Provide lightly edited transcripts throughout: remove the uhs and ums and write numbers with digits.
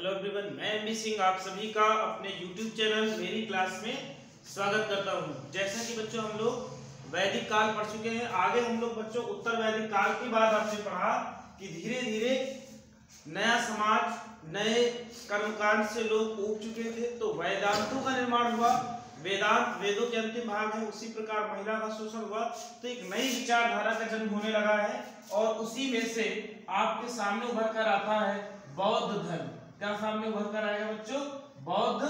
Hello everyone, मैं MB Singh आप सभी का अपने YouTube चैनल मेरी क्लास में स्वागत करता हूं। जैसा कि बच्चों हम लोग वैदिक काल पढ़ चुके हैं, आगे हम लोग बच्चों उत्तर वैदिक काल के बाद आपने पढ़ा कि धीरे धीरे नया समाज नए कर्मकांड से लोग उग चुके थे, तो वेदांतों का निर्माण हुआ। वेदांत वेदों के अंतिम भाग है। उसी प्रकार महिला का शोषण हुआ, तो एक नई विचारधारा का जन्म होने लगा है और उसी में से आपके सामने उभर कर आता है बौद्ध धर्म। क्या सामने उभर कर आएगा बच्चों? बौद्ध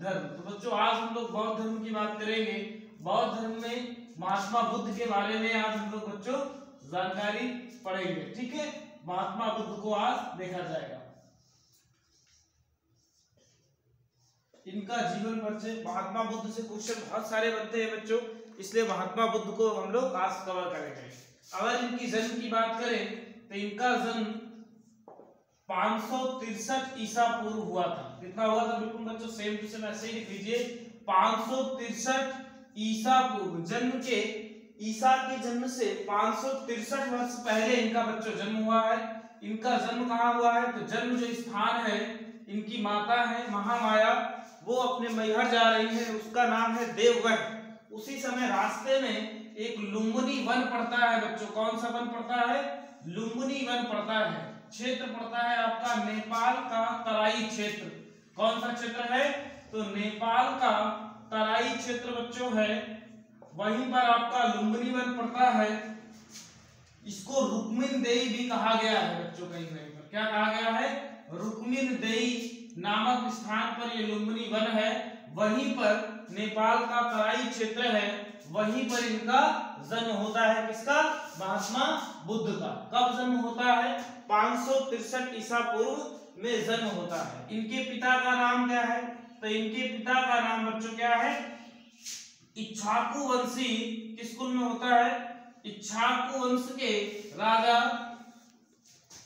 धर्म। तो बच्चों आज हम लोग बौद्ध धर्म की बात करेंगे। बौद्ध धर्म में महात्मा बुद्ध के बारे में आज हम लोग बच्चों जानकारी पढ़ेंगे। ठीक है, महात्मा बुद्ध को आज देखा जाएगा। इनका जीवन परिचय, महात्मा बुद्ध से क्वेश्चन बहुत सारे बनते हैं बच्चों, इसलिए महात्मा बुद्ध को हम लोग आज कवर करेंगे। अगर इनकी जन्म की बात करें तो इनका जन्म 563 ईसा पूर्व हुआ था। कितना हुआ था? बिल्कुल बच्चों सेम टू सेम ऐसे ही लिख लीजिए, 563 ईसा पूर्व। जन्म के ईसा के जन्म से 563 वर्ष पहले इनका बच्चों जन्म हुआ है। इनका जन्म कहाँ हुआ है? तो जन्म जो स्थान है, इनकी माता है महामाया, वो अपने मैहर जा रही है, उसका नाम है देवगढ़। उसी समय रास्ते में एक लुम्बिनी वन पड़ता है बच्चों। कौन सा वन पड़ता है? लुम्बिनी वन पड़ता है। क्षेत्र पड़ता है आपका नेपाल का तराई क्षेत्र। कौन सा क्षेत्र है? तो नेपाल का तराई क्षेत्र बच्चों है, वहीं पर आपका लुम्बिनी वन पड़ता है। इसको रुक्मिणदेई भी कहा गया है बच्चों। कहीं कहीं पर क्या कहा गया है? रुक्मिणदेई नामक स्थान पर ये लुम्बिनी वन है। वहीं पर नेपाल का तराई क्षेत्र है, वहीं पर इनका जन्म होता है। किसका? महात्मा बुद्ध का। कब जन्म होता है? 563 ईसा पूर्व में जन्म होता है। इनके पिता का नाम क्या है? तो इनके पिता का नाम बच्चों क्या है? इक्ष्वाकु वंशी। किस कुल में होता है? इक्ष्वाकु वंश के राजा,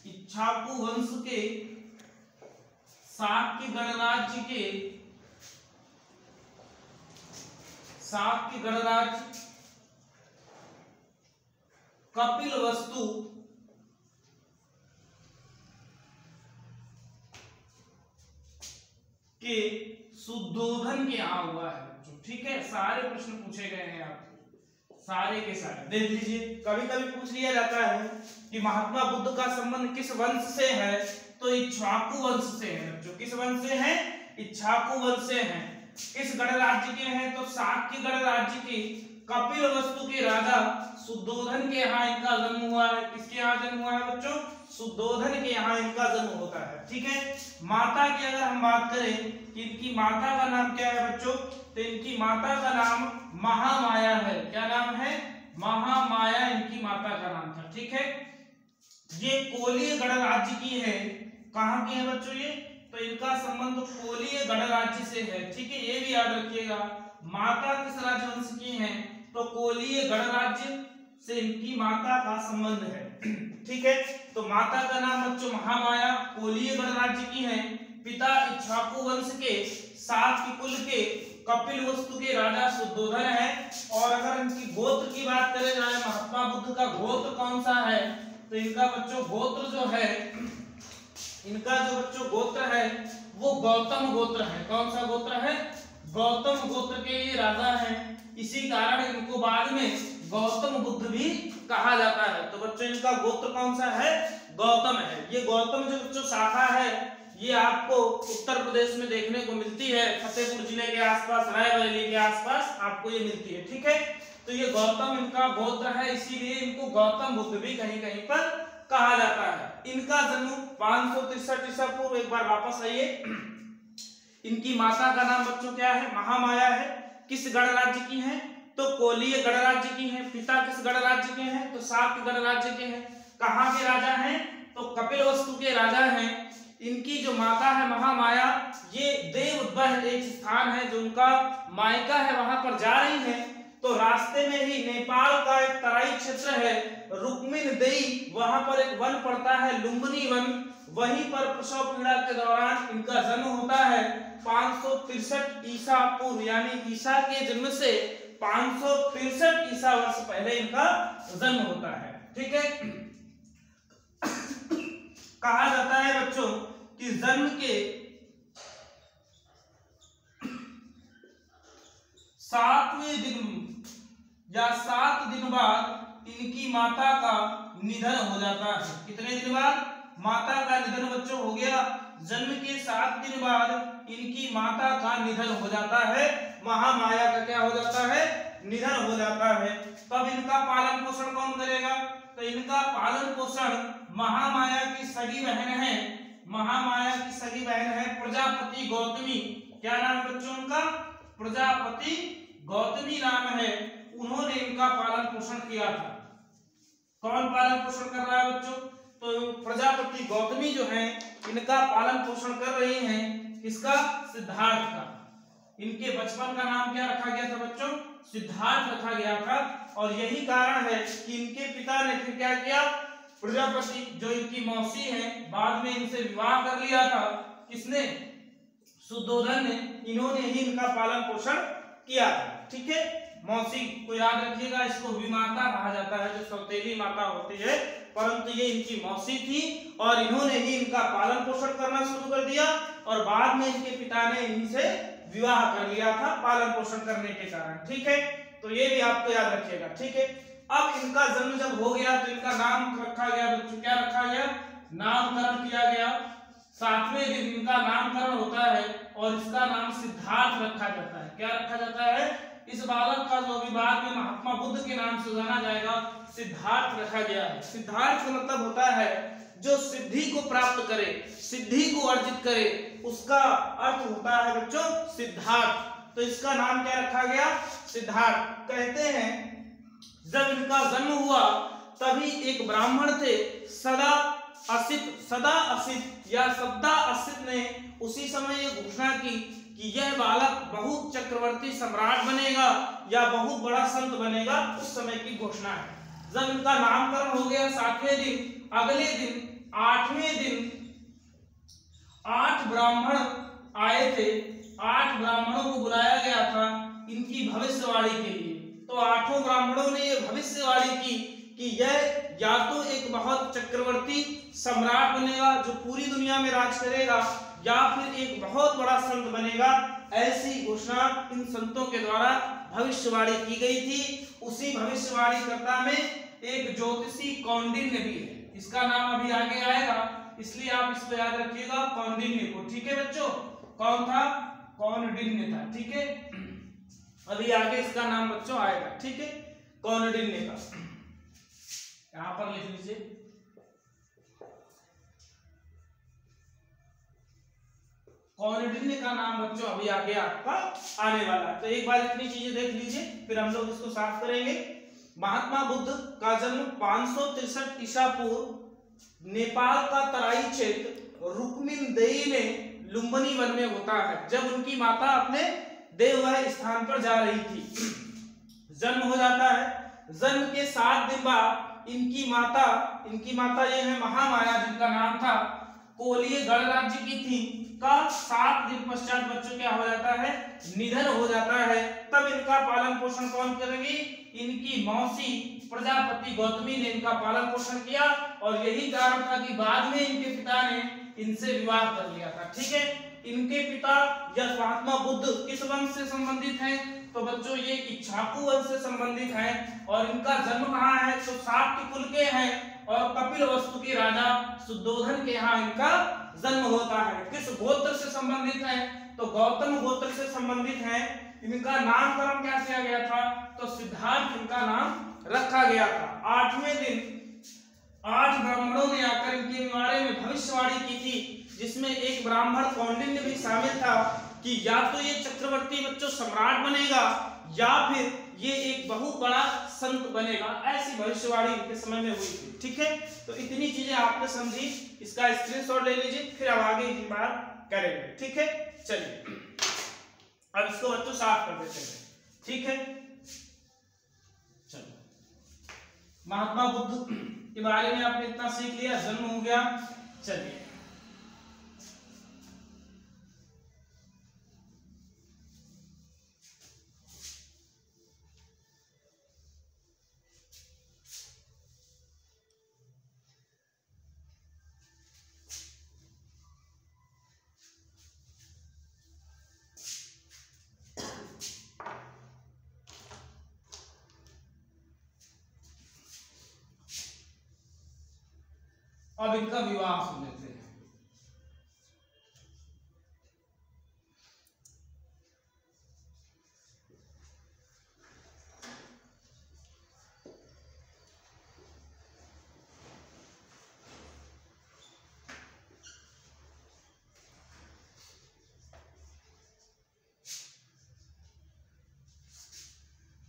इक्ष्वाकु वंश के शाक्य गणराज्य के कपिलवस्तु के शुद्धोधन के यहाँ हुआ है बच्चों। ठीक है, सारे प्रश्न पूछे गए हैं आपको, सारे के सारे देख लीजिए। कभी कभी पूछ लिया जाता है कि महात्मा बुद्ध का संबंध किस वंश से है? तो इक्ष्वाकु वंश से है बच्चों। किस वंश से है? इक्ष्वाकु वंश से है। किस गणराज्य के हैं? तो शाक्य गणराज्य के कपिलवस्तु के राजा शुद्धोधन के यहाँ इनका जन्म हुआ है। किसके यहाँ जन्म हुआ है बच्चों? शुद्धोधन के यहाँ इनका जन्म होता है। ठीक है, माता की अगर हम बात करें कि इनकी माता का नाम क्या है बच्चों? तो इनकी माता का नाम महामाया है। क्या नाम है? महामाया इनकी माता का नाम था। ठीक है, ये कोलीय गणराज्य की है। कहाँ की है बच्चों ये? तो इनका संबंध कोलीय गणराज्य से है। ठीक है, ये भी याद रखिएगा। माता किस राजवंश की है? तो कोलीय गणराज्य से इनकी माता का संबंध है। ठीक है, तो माता का नाम बच्चों महामाया, कोलीय गणराज्य की है। पिता इक्ष्वाकु वंश के शाक्य कुल के कपिलवस्तु के राजा शुद्धोधन है। और अगर इनकी गोत्र की बात करें जाए, महात्मा बुद्ध का गोत्र कौन सा है? तो इनका बच्चों गोत्र जो है, इनका जो बच्चों गोत्र है वो गौतम गोत्र है। कौन सा गोत्र है? गौतम गोत्र के ये राजा हैं। इसी कारण इनको बाद में गौतम बुद्ध भी कहा जाता है। तो बच्चों इनका गोत्र कौन सा है? गौतम है। ये गौतम जो बच्चों शाखा है, ये आपको उत्तर प्रदेश में देखने को मिलती है। फतेहपुर जिले के आसपास, रायबरेली के आसपास आपको ये मिलती है। ठीक है, तो ये गौतम इनका गोत्र है, इसीलिए इनको गौतम बुद्ध भी कहीं कहीं पर कहा जाता है। इनका जन्म 563 ईसा पूर्व। एक बार वापस आइए, इनकी माता का नाम बच्चों क्या है? महामाया है। किस गणराज्य की है? तो कोलीय गणराज्य की है। पिता किस गणराज्य के हैं? तो शाक्य गणराज्य के हैं। कहाँ के राजा हैं? तो कपिलवस्तु के राजा हैं। इनकी जो माता है महामाया, ये देवगढ़ एक स्थान है जो उनका मायका है, वहां पर जा रही है। तो रास्ते में ही नेपाल का एक तराई क्षेत्र है रुक्मिणदेई, वहां पर एक वन पड़ता है लुम्बिनी वन। वहीं पर प्रसव पीड़ा के दौरान इनका जन्म होता है 563 ईसा पूर्व, यानी ईसा के जन्म से 563 ईसा वर्ष पहले इनका जन्म होता है। ठीक है, कहा जाता है बच्चों कि जन्म के 7वें दिन या 7 दिन बाद इनकी माता का निधन हो जाता है। कितने दिन बाद माता का निधन बच्चों हो गया? जन्म के 7 दिन बाद इनकी माता का निधन हो जाता है। महामाया का क्या हो जाता है? निधन हो जाता है। तब इनका पालन पोषण कौन करेगा? तो इनका पालन पोषण महामाया की सगी बहन है, महामाया की सगी बहन है प्रजापति गौतमी। क्या नाम बच्चों उनका? प्रजापति गौतमी नाम है। उन्होंने इनका पालन पोषण किया था। कौन पालन पोषण कर रहा है बच्चों? तो प्रजापति गौतमी जो है इनका पालन पोषण कर रही हैं। किसका? सिद्धार्थ का। इनके बचपन का नाम क्या रखा गया था बच्चों? सिद्धार्थ रखा गया था। और यही कारण है कि इनके पिता ने फिर क्या किया? प्रजापति जो इनकी मौसी है, बाद में इनसे विवाह कर लिया था। किसने? शुद्धोधन ने। इन्होंने ही इनका पालन पोषण किया था। ठीक है, मौसी को याद रखिएगा, इसको विमाता कहा जाता है, जो सौतेली माता होती है, परंतु ये इनकी मौसी थी और इन्होंने ही इनका पालन पोषण करना शुरू कर दिया और बाद में इनके पिता ने इनसे विवाह कर लिया था पालन पोषण करने के कारण। ठीक है, तो ये भी आपको याद रखिएगा। ठीक है, अब इनका जन्म जब हो गया तो इनका नाम रखा गया बच्चों। क्या रखा गया? नामकरण किया गया। 7वें दिन इनका नामकरण होता है और इसका नाम सिद्धार्थ रखा जाता है। क्या रखा जाता है? इस बालक का जो अभी बाद में महात्मा बुद्ध के नाम से जाना जाएगा, सिद्धार्थ रखा गया है। सिद्धार्थ का मतलब होता है जो सिद्धि को प्राप्त करे, सिद्धि को अर्जित करे, उसका अर्थ होता है बच्चों सिद्धार्थ। तो इसका नाम क्या रखा गया? सिद्धार्थ। कहते हैं जब इनका जन्म हुआ तभी एक ब्राह्मण थे सदा असित या सदा असित ने उसी समय ये घोषणा की कि यह बालक बहुत चक्रवर्ती सम्राट बनेगा या बहुत बड़ा संत बनेगा। उस समय की घोषणा है। जब इनका नामकरण हो गया 7वें दिन, अगले दिन 8वें दिन 8 ब्राह्मण आए थे। 8 ब्राह्मणों को बुलाया गया था इनकी भविष्यवाणी के लिए। तो 8 ब्राह्मणों ने ये भविष्यवाणी की कि यह या तो एक बहुत चक्रवर्ती सम्राट बनेगा जो पूरी दुनिया में राज करेगा, या फिर एक बहुत बड़ा संत बनेगा। ऐसी घोषणा इन संतों के द्वारा भविष्यवाणी की गई थी। उसी भविष्यवाणीकर्ता में एक ज्योतिषी कौंडिन्य भी है। इसका नाम अभी आगे आएगा, इसलिए आप इसको याद रखिएगा, कौंडिन्य को। ठीक है बच्चों, कौन था? कौंडिन्य था। ठीक है, अभी आगे इसका नाम बच्चों आएगा। ठीक है, कौंडिन्य का यहां पर लिख लीजिए। कौंडिन्य का नाम बच्चों अभी आगे आपका आने वाला है। तो एक बार इतनी चीजें देख लीजिए, फिर हम लोग इसको साफ करेंगे। महात्मा बुद्ध का जन्म 563 ईसा पूर्व नेपाल का तराई क्षेत्र रुक्मिनदेई में लुम्बिनी वन में होता है, जब उनकी माता अपने देववह स्थान पर जा रही थी। जन्म हो जाता है। जन्म के 7 दिन बाद इनकी माता ये है महामाया, जिनका नाम था, कोलीय गणराज्य की थी, का 7 दिन पश्चात बच्चों क्या हो जाता है? निधन हो जाता है। तब इनका पालन पोषण कौन करेगी? इनकी मौसी प्रजापति गौतमी ने इनका पालन पोषण किया और यही कारण था कि बाद में इनके पिता ने इनसे विवाह कर लिया था। ठीक है, इनके पिता या महात्मा बुद्ध किस वंश से संबंधित हैं? तो बच्चों ये इक्ष्वाकु वंश से संबंधित हैं। और इनका जन्म कहाँ है? तो शाक्य कुल के हैं और कपिल वस्तु के राजा शुद्धोधन के यहाँ इनका जन्म होता है। किस गोत्र से संबंधित है? तो गौतम गोत्र से संबंधित हैं। इनका नामकरण क्या किया गया था? तो सिद्धार्थ इनका नाम रखा गया था। 8वें दिन 8 ब्राह्मणों ने आकर इनके बारे में भविष्यवाणी की थी, जिसमें एक ब्राह्मण कौंडिन्य भी शामिल था कि या तो ये चक्रवर्ती बच्चों सम्राट बनेगा या फिर ये एक बहुत बड़ा संत बनेगा। ऐसी भविष्यवाणी इनके समय में हुई थी। ठीक है, तो इतनी चीजें आपने समझी, इसका स्क्रीनशॉट ले लीजिए, फिर अब आगे की बात करेंगे। ठीक है, चलिए अब इसको बच्चों साफ कर देते हैं। ठीक है, चलो महात्मा बुद्ध के बारे में आपने इतना सीख लिया, जन्म हो गया। चलिए अब इनका विवाह सुन लेते हैं।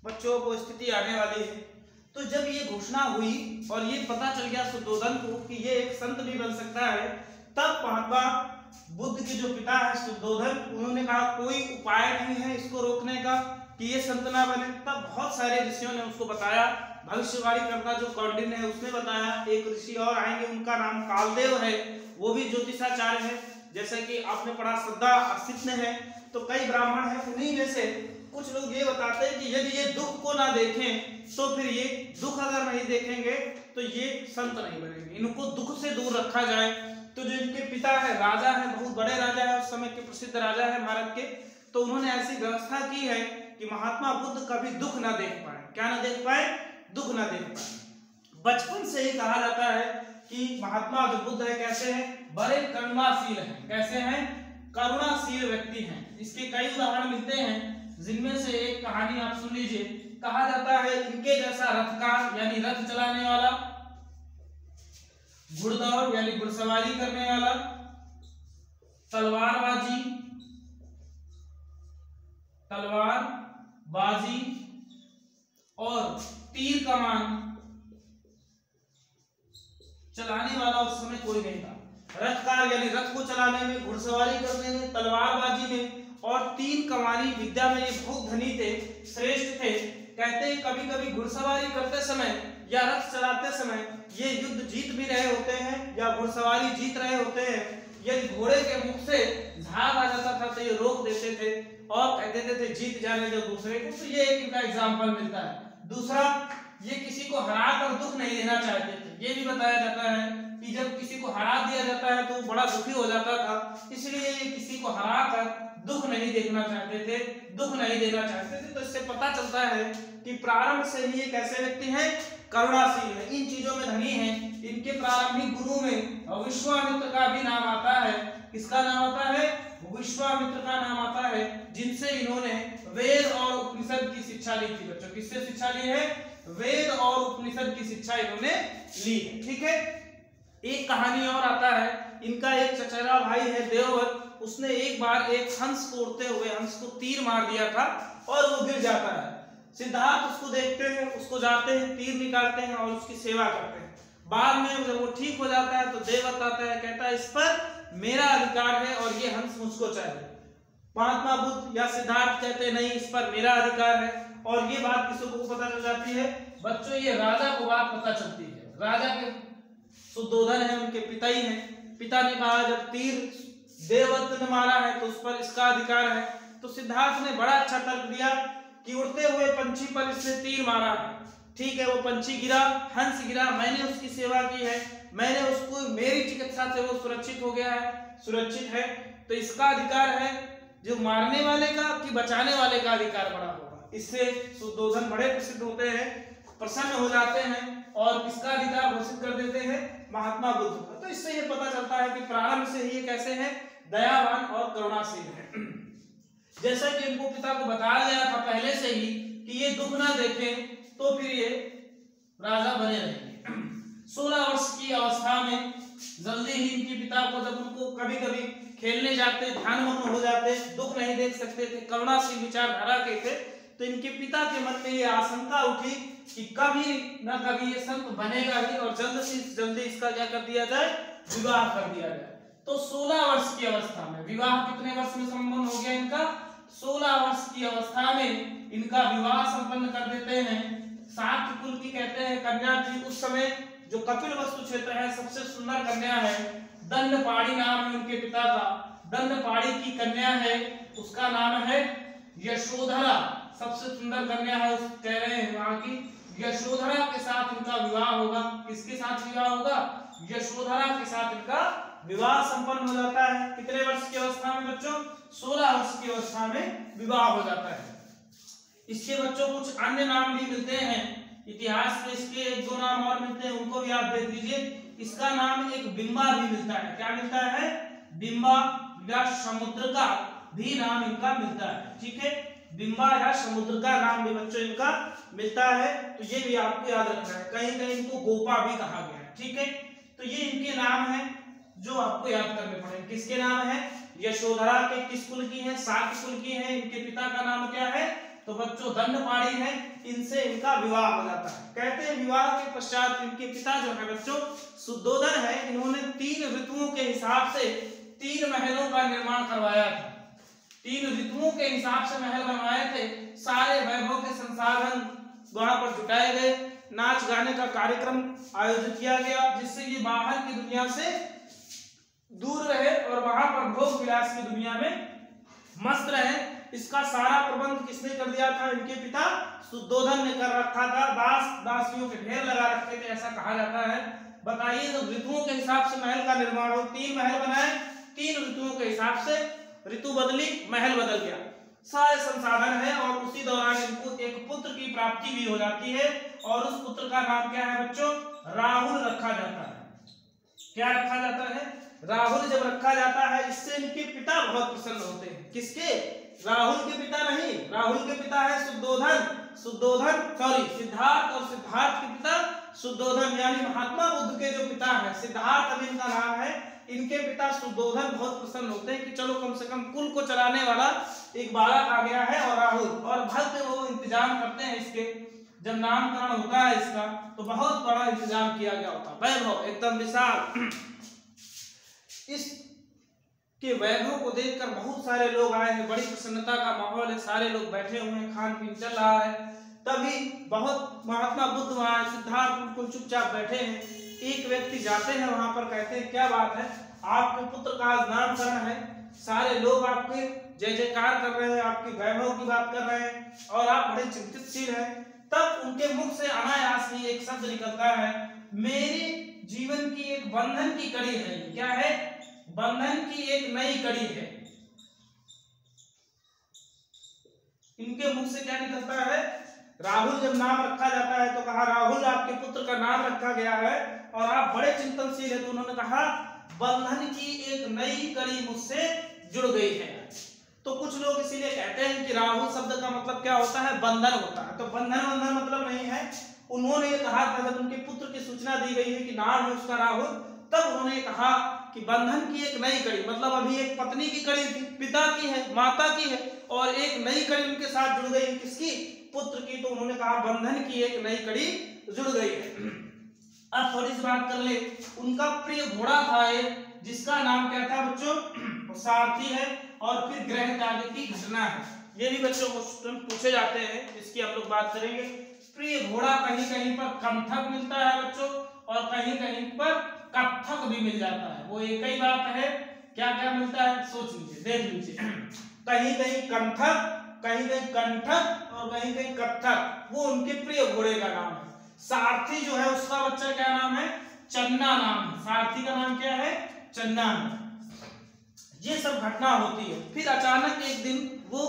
बच्चों को स्थिति आने वाली है। तो जब ये घोषणा हुई और ये पता चल गया शुद्धोधन को कि ये एक संत भी बन सकता है, तब महात्मा बुद्ध के जो पिता है शुद्धोधन, उन्होंने कहा कोई उपाय नहीं है इसको रोकने का कि ये संत ना बने। तब बहुत सारे ऋषियों ने उसको बताया, भविष्यवाणी करता जो कौंडिन्य है उसने बताया, एक ऋषि और आएंगे उनका नाम कालदेव है, वो भी ज्योतिषाचार्य है, जैसे कि आपने पढ़ा श्रद्धा अस्तित्व है। तो कई ब्राह्मण हैं, उन्हीं में से कुछ लोग ये बताते हैं कि यदि ये दुख को ना देखें तो फिर ये दुख अगर नहीं देखेंगे तो ये संत नहीं बनेंगे, इनको दुख से दूर रखा जाए। तो जो इनके पिता है राजा है, बहुत बड़े राजा है, उस समय के प्रसिद्ध राजा है भारत के, तो उन्होंने ऐसी व्यवस्था की है कि महात्मा बुद्ध कभी दुख ना देख पाए। क्या ना देख पाए? दुख ना देख पाए। बचपन से ही कहा जाता है कि महात्मा जो बुद्ध है कैसे हैं? बड़े करुणाशील हैं। कैसे हैं? करुणाशील व्यक्ति हैं। इसके कई उदाहरण मिलते हैं, जिनमें से एक कहानी आप सुन लीजिए। कहा जाता है इनके जैसा रथकार यानी रथ चलाने वाला, घुड़दौड़ यानी घुड़सवारी करने वाला, तलवारबाजी और तीर कमान चलाने वाला उस समय कोई नहीं था। रथकार यानी रथ को चलाने में, घुड़सवारी करने में, तलवारबाजी में और तीर कमानी विद्या में ये बहुत धनी थे, श्रेष्ठ थे। कहते हैं कभी कभी घुड़सवारी करते समय या रथ चलाते समय ये युद्ध जीत भी रहे होते हैं या घुड़सवारी जीत रहे होते हैं, यदि घोड़े के मुख से झाग आ जाता था तो ये रोक देते थे और कह देते थे जीत जाने दो दूसरे को। तो ये एक इनका एग्जाम्पल मिलता है। दूसरा, ये किसी को हरा कर दुख नहीं देना चाहते थे। ये भी बताया जाता है कि जब किसी को हरा दिया जाता है तो बड़ा दुखी हो जाता था, इसलिए ये किसी को हरा कर दुख नहीं देखना चाहते थे, दुख नहीं देना चाहते थे। तो इससे पता चलता है कि प्रारंभ से ही ये कैसे व्यक्ति हैं? करुणाशील है, इन चीजों में धनी है। इनके प्रारंभिक गुरु में विश्वामित्र का भी नाम आता है। किसका नाम आता है? विश्वामित्र का नाम आता है, जिनसे इन्होंने वेद और उपनिषद की शिक्षा ली थी। बच्चों किससे शिक्षा ली है? वेद और उपनिषद की शिक्षा इन्होंने ली है। ठीक है। एक कहानी और आता है, इनका एक चचेरा भाई है देवव्रत, उसने एक बार एक हंस को उड़ते हुए हंस को तीर मार दिया था और वो गिर जाता है। सिद्धार्थ उसको देखते हैं, उसको जाते हैं, तीर निकालते हैं और उसकी सेवा करते हैं। बाद में जब वो ठीक हो जाता है तो देवव्रत आता है, कहता है इस पर मेरा अधिकार है और ये हंस मुझको चाहिए। महात्मा बुद्ध या सिद्धार्थ कहते हैं नहीं, इस पर मेरा अधिकार है। और ये बात किसी को पता चल जाती है? बच्चों ये राजा को बात पता चलती है। राजा के शुद्धोधन है, उनके पिता ही हैं। पिता ने कहा जब तीर देवव्रत ने मारा है तो उस पर इसका अधिकार है। तो सिद्धार्थ ने बड़ा अच्छा तर्क दिया कि उड़ते हुए पंछी पर इसने तीर मारा है, ठीक है, वो पंछी गिरा, हंस गिरा, मैंने उसकी सेवा की है, मैंने उसको, मेरी चिकित्सा से वो सुरक्षित हो गया है, सुरक्षित है, तो इसका अधिकार है। जो मारने वाले का कि बचाने वाले का अधिकार बड़ा होगा। इससे शुद्धोधन बड़े प्रसिद्ध होते हैं, प्रसन्न हो जाते हैं और किसका अधिकार घोषित कर देते हैं? महात्मा बुद्ध का। तो इससे ये पता चलता है कि प्रारंभ से ही ये कैसे हैं? दयावान और करुणाशील है। जैसा कि इनको पिता को बताया गया था पहले से ही कि ये दुख ना देखें तो फिर ये राजा बने रहेंगे। 16 वर्ष की अवस्था में जल्दी ही इनके पिता को, जब उनको कभी कभी खेलने जाते, ध्यानमग्न हो जाते, दुख नहीं देख सकते थे, करुणाशील विचारधारा के थे, तो इनके पिता के मन में ये आशंका उठी कि कभी ना कभी ये संत बनेगा ही और जल्द से जल्दी इसका क्या कर दिया जाए? विवाह कर दिया जाए। तो 16 वर्ष की अवस्था में विवाह, कितने वर्ष में संपन्न हो गया इनका? 16 वर्ष की अवस्था में इनका विवाह संपन्न कर देते हैं। शाक्त कुल की कहते हैं कन्या थी उस समय, जो कपिलवस्तु क्षेत्र है, सबसे सुंदर कन्या है। दंडपाणी नाम है उनके पिता का। दंडपाणी की कन्या है, उसका नाम है यशोधरा। सबसे सुंदर कन्या है, उस कह रहे हैं वहां की यशोधरा के साथ इनका विवाह होगा। किसके साथ विवाह होगा? यशोधरा के साथ इनका विवाह संपन्न हो जाता है। कितने वर्ष की अवस्था में बच्चों? 16 वर्ष की अवस्था में विवाह हो जाता है। इसके बच्चों कुछ अन्य नाम भी मिलते हैं, इतिहास में इसके 1-2 नाम और मिलते हैं, उनको भी आप देख लीजिए। इसका नाम एक बिंबा भी मिलता है। क्या मिलता है? बिंबा या समुद्र का भी नाम इनका मिलता है। ठीक है, बिंबा या समुद्र का नाम भी बच्चों इनका मिलता है। तो ये भी आपको याद रखना है। कहीं कहीं इनको गोपा भी कहा गया है। ठीक है, तो ये इनके नाम है जो आपको याद करने पड़ेंगे। किसके नाम है? यशोधरा के किस कुल की है? शाक्य कुल की है। इनके पिता का नाम क्या है? तो बच्चों दंडपाणी है। इनसे इनका विवाह हो जाता है। कहते हैं विवाह के पश्चात इनके पिता जो है बच्चों शुद्धोधन है, इन्होंने 3 ऋतुओं के हिसाब से 3 महलों का निर्माण करवाया था। 3 ऋतुओं के हिसाब से महल बनवाए थे। सारे वैभव के संसाधन वहां पर जुटाए गए। नाच गाने का कार्यक्रम आयोजित किया गया, जिससे ये बाहर की दुनिया से दूर रहे और वहां पर भोग विलास की दुनिया में मस्त रहे। इसका सारा प्रबंध किसने कर दिया था? इनके पिता शुद्धोधन ने कर रखा था। दासियों के ढेर लगा रखे थे, ऐसा कहा जाता है। बताइए, जब ऋतुओं के हिसाब से महल का निर्माण हो, 3 महल बनाए, 3 ऋतुओं के हिसाब से ऋतु बदली, महल बदल गया, सारे संसाधन है। और उसी दौरान इनको एक पुत्र की प्राप्ति भी हो जाती है और उस पुत्र का नाम क्या है बच्चों? राहुल रखा जाता है। क्या रखा जाता है? राहुल जब रखा जाता है, इससे इनके पिता बहुत प्रसन्न होते हैं। किसके? राहुल के पिता नहीं, राहुल के पिता है सिद्धार्थ, और सिद्धार्थ के पिता शुद्धोधन, यानी महात्मा बुद्ध के जो पिता है सिद्धार्थ अभी इनका नाम है। इनके पिता शुद्धोधन बहुत प्रसन्न होते हैं कि चलो कम से कम कुल को चलाने वाला एक बालक आ गया है। और राहुल और भक्त वो इंतजाम करते हैं इसके, जब नामकरण होता है इसका तो बहुत बड़ा इंतजाम किया गया होता है, वैभव एकदम विशाल। इस के वैभव को देखकर बहुत सारे लोग आए हैं, बड़ी प्रसन्नता का माहौल है, सारे लोग बैठे हुए हैं, खान पीन चल रहा है। तभी बहुत महात्मा बुद्ध वहां सिद्धार्थ बिल्कुल चुपचाप बैठे हैं। एक व्यक्ति जाते हैं वहां पर, कहते हैं क्या बात है, आपके पुत्र का आज नामकरण है, सारे लोग आपके जय जयकार कर रहे हैं, आपके वैभव की बात कर रहे हैं और आप बड़े चिंतितशील हैं। तब उनके मुख से अनायास ही एक शब्द निकलता है, मेरे जीवन की एक बंधन की कड़ी है। क्या है? बंधन की एक नई कड़ी है। इनके मुख से क्या निकलता है? राहुल जब नाम रखा जाता है तो कहा राहुल आपके पुत्र का नाम रखा गया है और आप बड़े चिंतनशील है। तो उन्होंने कहा बंधन की एक नई कड़ी मुझसे जुड़ गई है। तो कुछ लोग इसीलिए कहते हैं कि राहुल शब्द का मतलब क्या होता है? बंधन होता है। तो बंधन मतलब नहीं है। उन्होंने ये कहा था जब उनके पुत्र की सूचना दी गई है कि नाम है उसका राहुल, तब उन्होंने कहा कि बंधन की एक नई कड़ी, मतलब अभी एक पत्नी की कड़ी थी, पिता की है, माता की है, और एक नई कड़ी उनके साथ जुड़ गई, किसकी? पुत्र की। तो उन्होंने कहा बंधन की एक नई कड़ी जुड़ गई है। अब थोड़ी सी बात कर ले, उनका प्रिय घोड़ा था एक, जिसका नाम क्या था बच्चों? सारथी है। और फिर ग्रह त्याग की घटना है, ये भी बच्चों को पूछे जाते हैं, इसकी हम लोग बात करेंगे। प्रिय घोड़ा कहीं कहीं पर कंठक मिलता है बच्चों, और कहीं कहीं पर कत्थक भी मिल जाता है। वो एक ही बात है, क्या क्या मिलता है सोच लीजिए, देख लीजिए। कहीं कहीं कंठक, कहीं कहीं कंठक और कहीं कहीं कत्थक, वो उनके प्रिय घोड़े का नाम है। सारथी जो है उसका बच्चा क्या नाम है? चन्ना नाम है। सारथी का नाम क्या है? चन्ना। ये सब घटना होती है। फिर अचानक एक दिन वो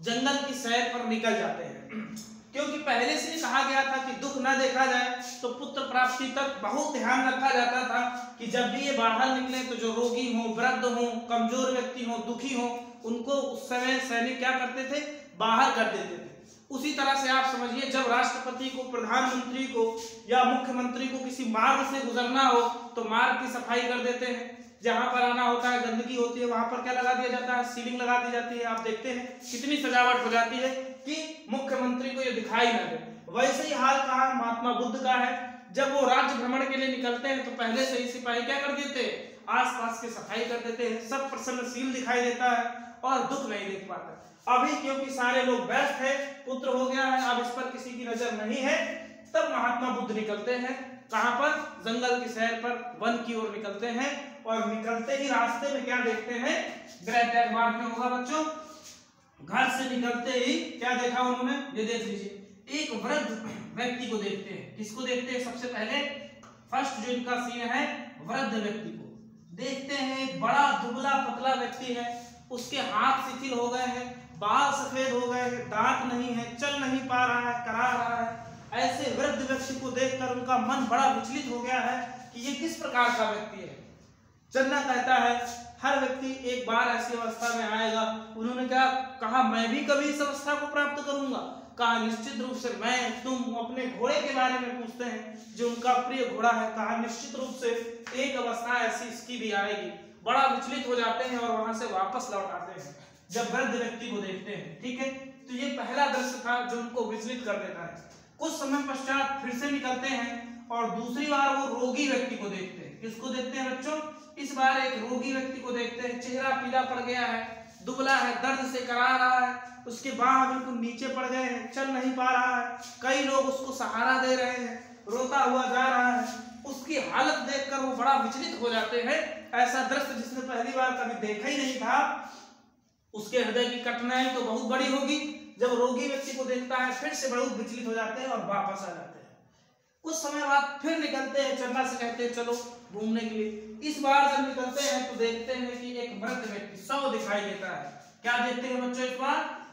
जंगल की सैर पर निकल जाते हैं, क्योंकि पहले से ही कहा गया था कि दुख न देखा जाए, तो पुत्र प्राप्ति तक बहुत ध्यान रखा जाता था कि जब भी ये बाहर निकले तो जो रोगी हो, वृद्ध हो, कमजोर व्यक्ति हो, दुखी हो, उनको उस समय सैनिक क्या करते थे? बाहर कर देते थे। उसी तरह से आप समझिए, जब राष्ट्रपति को, प्रधानमंत्री को या मुख्यमंत्री को किसी मार्ग से गुजरना हो तो मार्ग की सफाई कर देते हैं। जहां पर आना होता है, गंदगी होती है, वहां पर क्या लगा दिया जाता है? सीलिंग लगा दी जाती है। आप देखते हैं कितनी सजावट हो जाती है कि मुख्यमंत्री को ये दिखाई ना दे। वैसे ही हाल कहा महात्मा बुद्ध का है। जब वो राज्य भ्रमण के लिए निकलते हैं तो पहले से ही सिपाही क्या कर देते हैं? आसपास की सफाई कर देते हैं। सब प्रसन्नशील दिखाई देता है और दुख नहीं देख पाता। अभी क्योंकि सारे लोग व्यस्त है, पुत्र हो गया है, अब इस पर किसी की नजर नहीं है, तब महात्मा बुद्ध निकलते हैं। कहां पर? जंगल की सैर पर, वन की ओर निकलते हैं। और निकलते ही रास्ते में क्या देखते हैं? ग्रह त्याग मार्ग में होगा बच्चों। घर से निकलते ही क्या देखा उन्होंने? ये देख लीजिए, एक वृद्ध व्यक्ति को देखते हैं। किसको देखते हैं? सबसे पहले फर्स्ट जो इनका सीन है, वृद्ध व्यक्ति को देखते हैं। एक बड़ा दुबला पतला व्यक्ति है, उसके हाथ शिथिल हो गए हैं, बाल सफेद हो गए हैं, दांत नहीं है, चल नहीं पा रहा है, करा रहा है। ऐसे वृद्ध व्यक्ति को देखकर उनका मन बड़ा विचलित हो गया है। कि ये किस प्रकार का व्यक्ति है। चन्ना कहता है हर व्यक्ति एक बार ऐसी अवस्था में आएगा। उन्होंने क्या कहा, मैं भी कभी इस अवस्था को प्राप्त करूंगा। कहा निश्चित रूप से मैं, तुम अपने घोड़े के बारे में पूछते हैं जो उनका प्रिय घोड़ा है। कहा निश्चित रूप से एक अवस्था ऐसी इसकी भी आएगी। बड़ा विचलित हो जाते हैं और वहां से वापस लौट आते हैं जब वृद्ध व्यक्ति को देखते हैं। ठीक है, तो ये पहला दृश्य था जो उनको विचलित कर देता है। कुछ समय पश्चात फिर से निकलते हैं और दूसरी बार वो रोगी व्यक्ति को देखते हैं। किसको देखते हैं बच्चों? इस बार एक रोगी व्यक्ति को देखते हैं। चेहरा पीला पड़ गया है, दुबला है, दर्द से करा रहा है, उसके बाह बिल्कुल नीचे पड़ गए हैं, चल नहीं पा रहा है। कई लोग उसको सहारा दे रहे हैं, रोता हुआ जा रहा है। उसकी हालत देखकर वो बड़ा विचलित हो जाते हैं। ऐसा दृश्य जिसने पहली बार कभी देखा ही नहीं था, उसके हृदय की कठिनाई तो बहुत बड़ी होगी। जब रोगी व्यक्ति को देखता है फिर से बहुत विचलित हो जाते हैं और वापस आ जाते हैं। कुछ समय बाद फिर निकलते हैं, चन्ना से कहते हैं चलो घूमने के लिए। इस बार जब निकलते हैं तो देखते हैं कि एक वृद्ध व्यक्ति शव दिखाई देता है। क्या देखते हैं बच्चों?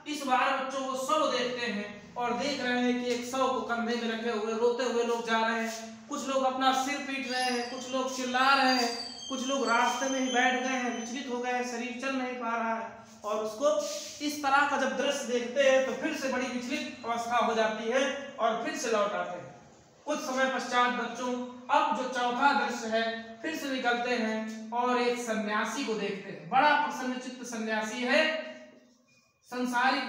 इस बार बच्चों वो शव देखते हैं और देख रहे हैं कि एक शव को कंधे में रखे हुए रोते हुए लोग जा रहे हैं। कुछ लोग अपना सिर पीट रहे हैं, कुछ लोग चिल्ला रहे हैं, कुछ लोग रास्ते में ही बैठ गए हैं, विचलित हो गए हैं, शरीर चल नहीं पा रहा है। और उसको इस तरह का जब दृश्य देखते हैं तो फिर से बड़ी विचलित अवस्था हो जाती है और फिर से लौट आते हैं। कुछ समय पश्चात बच्चों अब जो चौथा दृश्य है, फिर से निकलते हैं और एक सन्यासी को देखते हैं। बड़ा प्रसन्नचित्त सन्यासी है, संसारिक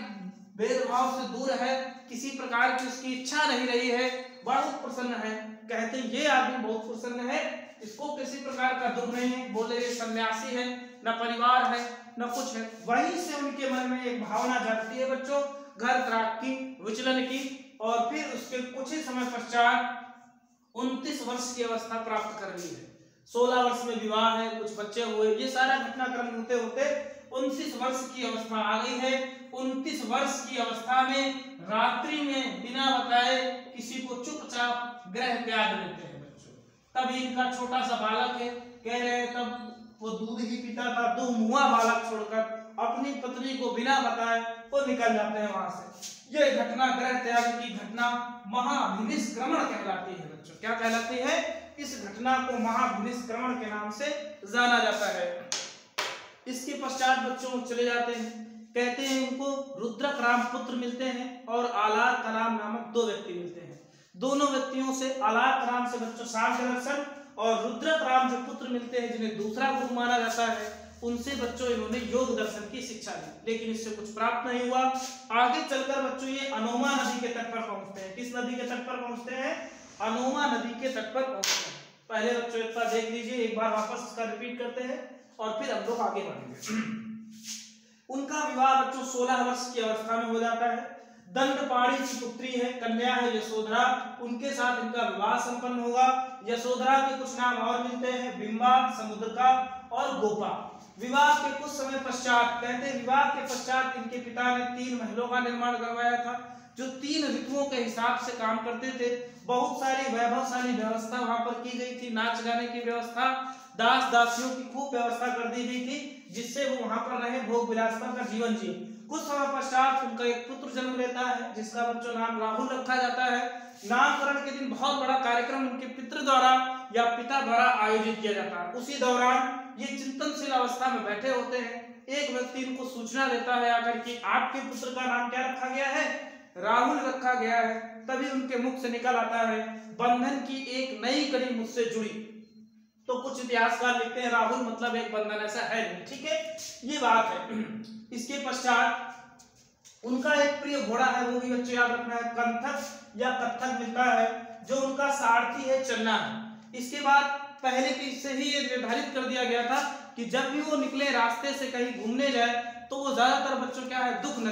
भेदभाव से दूर है, किसी प्रकार की उसकी इच्छा नहीं रही है, बहुत प्रसन्न है। कहते हैं ये आदमी बहुत प्रसन्न है, इसको किसी प्रकार का दुख नहीं है। बोले ये सन्यासी है, न परिवार है न कुछ है। वहीं से उनके मन में एक भावना जागती है बच्चों, घर त्याग की, विचलन की। और फिर उसके कुछ ही समय पश्चात 29 वर्ष की अवस्था प्राप्त कर ली है। 16 वर्ष में विवाह है, कुछ बच्चे हुए, ये सारा घटनाक्रम होते होते 29 वर्ष की अवस्था आ गई है। 29 वर्ष की अवस्था में रात्रि में बिना बताए किसी को चुपचाप गृह त्याग देते हैं बच्चों। तभी इनका छोटा सा बालक है, कह रहे हैं तब वो दूध ही पीता था, दो मुआ बालक छोड़कर अपनी पत्नी को बिना बताए वो निकल जाते हैं वहां से। ये घटना गृह त्याग की घटना महाभिनिष्क्रमण कहलाती है बच्चों। क्या कहलाती है? इस घटना को महाभिनिष्क्रमण के नाम से जाना जाता है। इसके पश्चात बच्चों चले जाते हैं, कहते हैं उनको रुद्रक राम पुत्र मिलते हैं और आलार कलाम नामक 2 व्यक्ति मिलते हैं। दोनों व्यक्तियों से, आलार कलाम से बच्चों सांख्य दर्शन और रुद्रक राम जो पुत्र मिलते हैं जिन्हें दूसरा गुरु माना जाता है, उनसे बच्चों इन्होंने योग दर्शन की शिक्षा ली, लेकिन इससे कुछ प्राप्त नहीं हुआ। आगे चलकर बच्चों ये अनोमा नदी के तट पर पहुंचते हैं। किस नदी के तट पर पहुंचते हैं? अनोमा नदी के तट पर पहुंचते हैं। पहले बच्चों इतना देख लीजिए, एक बार वापस इसका रिपीट करते हैं और फिर हम लोग आगे बढ़ेंगे। उनका विवाह बच्चों 16 वर्ष की अवस्था में हो जाता है। दंडपाणी की पुत्री है, कन्या है यशोधरा, उनके साथ इनका विवाह संपन्न होगा। यशोधरा के कुछ नाम और मिलते हैं, बिंबा, समुद्रका और गोपा। विवाह के कुछ समय पश्चात, कहते हैं विवाह के पश्चात इनके पिता ने 3 महलों का निर्माण करवाया था जो 3 ऋतुओं के हिसाब से काम करते थे। बहुत सारी वैभवशाली व्यवस्था वहां पर की गई थी, नाच गाने की व्यवस्था, दास दासियों की खूब व्यवस्था कर दी गई थी, जिससे वो वहां पर रहे, भोग विलासता का जीवन जिए। कुछ समय पश्चात उनका एक पुत्र जन्म लेता है जिसका बच्चों नाम राहुल रखा जाता है। नामकरण के दिन बहुत बड़ा कार्यक्रम उनके पितृ द्वारा या पिता द्वारा आयोजित किया जाता है। उसी दौरान ये चिंतनशील अवस्था में बैठे होते हैं। एक व्यक्ति इनको सूचना देता है आकर कि आपके पुत्र का नाम क्या रखा गया है? राहुल रखा गया है। तभी उनके मुख से निकल आता है, बंधन की एक नई कड़ी मुझसे जुड़ी। तो कुछ इतिहासकार लिखते हैं राहुल मतलब एक बंधन, ऐसा है नहीं। ठीक है, ये बात है। इसके पश्चात उनका एक प्रिय घोड़ा है, वो भी बच्चों याद रखना है, कंथक या कत्थक मिलता है, जो उनका सारथी है चन्ना है। इसके बाद पहले की से ही ये निर्धारित कर दिया गया था कि जब भी वो निकले रास्ते से कहीं घूमने जाए तो वो ज्यादातर बच्चों क्या है, दुख न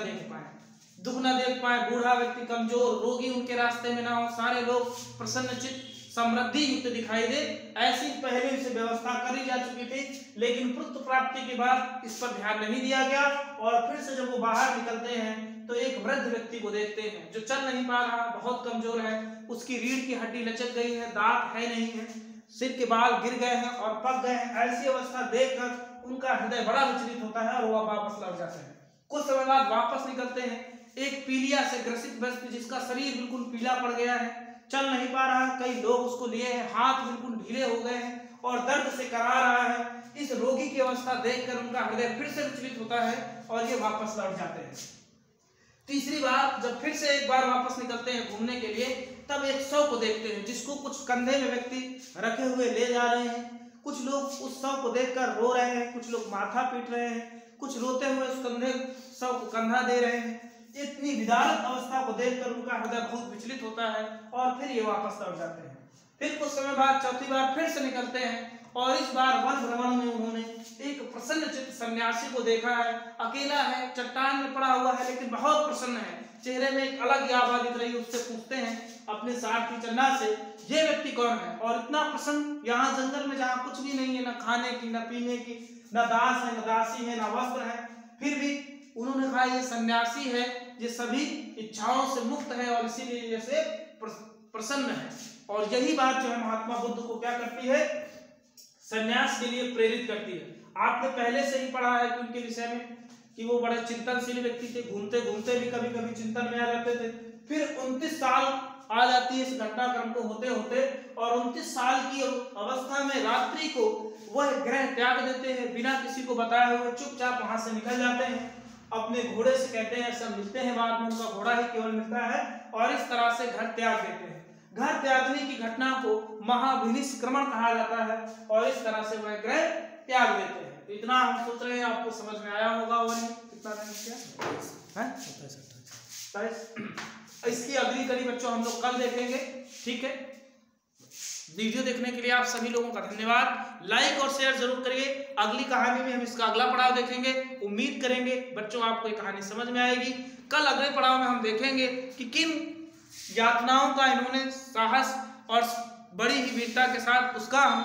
देख पाए, बूढ़ा व्यक्ति, कमजोर, रोगी उनके रास्ते में ना हो, सारे लोग प्रसन्नचित्त समृद्धि युक्त दिखाई दे, ऐसी पहले से व्यवस्था करी जा चुकी थी। लेकिन पुत्र प्राप्ति के बाद इस पर ध्यान नहीं दिया गया और फिर से जब वो बाहर निकलते हैं तो एक वृद्ध व्यक्ति को देखते हैं जो चल नहीं पा रहा, बहुत कमजोर है, उसकी रीढ़ की हड्डी लचक गई है, दांत है नहीं है, सिर के बाल गिर गए हैं और पक गए हैं। ऐसी अवस्था देखकर उनका हृदय बड़ा विचलित होता है और वह वापस लौट जाते हैं। कुछ समय बाद वापस निकलते हैं, एक पीलिया से ग्रसित व्यक्ति जिसका शरीर बिल्कुल पीला पड़ गया है, चल नहीं पा रहा है, कई लोग उसको लिए हैं, हाथ बिल्कुल ढीले हो गए हैं और दर्द से करा रहा है। इस रोगी की अवस्था देखकर उनका हृदय फिर से विचलित होता है और ये वापस लौट जाते हैं। तीसरी बार जब फिर से एक बार वापस निकलते हैं घूमने के लिए, तब एक शव को देखते हैं जिसको कुछ कंधे में व्यक्ति रखे हुए ले जा रहे हैं। कुछ लोग उस शव को देखकर रो रहे हैं, कुछ लोग माथा पीट रहे हैं, कुछ रोते हुए उस शव को कंधा दे रहे हैं। इतनी विदारत अवस्था को देखकर उनका हृदय बहुत विचलित होता है और फिर ये वापस लौट जाते हैं। फिर कुछ समय बाद चौथी बार फिर से निकलते हैं और इस बार वन भ्रमण में उन्होंने एक प्रसन्न चित्त सन्यासी को देखा है। अकेला है, चट्टान में पड़ा हुआ है, लेकिन बहुत प्रसन्न है, चेहरे में एक अलग आभा दिख रही है। उससे पूछते हैं अपने सारथी चन्ना से, ये व्यक्ति कौन है और इतना प्रसन्न यहाँ जंगल में जहाँ कुछ भी नहीं है, न खाने की, न पीने की, न दास है, न दासी है, न वस्त्र है, फिर भी उन्होंने कहा ये सन्यासी है, ये सभी इच्छाओं से मुक्त है और इसीलिए जैसे प्रसन्न है। और यही बात जो है महात्मा बुद्ध को क्या करती है, सन्यास के लिए प्रेरित करती है। आपने पहले से ही पढ़ा है कि उनके विषय में कि वो बड़े चिंतनशील व्यक्ति थे, घूमते घूमते भी कभी कभी चिंतन में आ जाते थे। फिर 29 साल आ जाती है इस घटनाक्रम को होते होते और 29 साल की अवस्था में रात्रि को वह ग्रह त्याग देते हैं, बिना किसी को बताए हुए चुपचाप वहां से निकल जाते हैं। अपने घोड़े से कहते हैं, सब मिलते हैं, बाद में उनका घोड़ा ही केवल मिलता है और इस तरह से घर त्याग देते हैं। घर त्यागने की घटना को महाभिनिष्क्रमण कहा जाता है और इस तरह से वह ग्रह त्याग देते हैं। तो इतना हम सोच रहे हैं आपको समझ में आया होगा। और कितना है 27। इसकी अगली कड़ी बच्चों हम लोग कल देखेंगे, ठीक है। वीडियो देखने के लिए आप सभी लोगों का धन्यवाद। लाइक और शेयर जरूर करिए। अगली कहानी में हम इसका अगला पड़ाव देखेंगे। उम्मीद करेंगे बच्चों आपको ये कहानी समझ में आएगी। कल अगले पड़ाव में हम देखेंगे कि किन यातनाओं का इन्होंने साहस और बड़ी ही वीरता के साथ उसका हम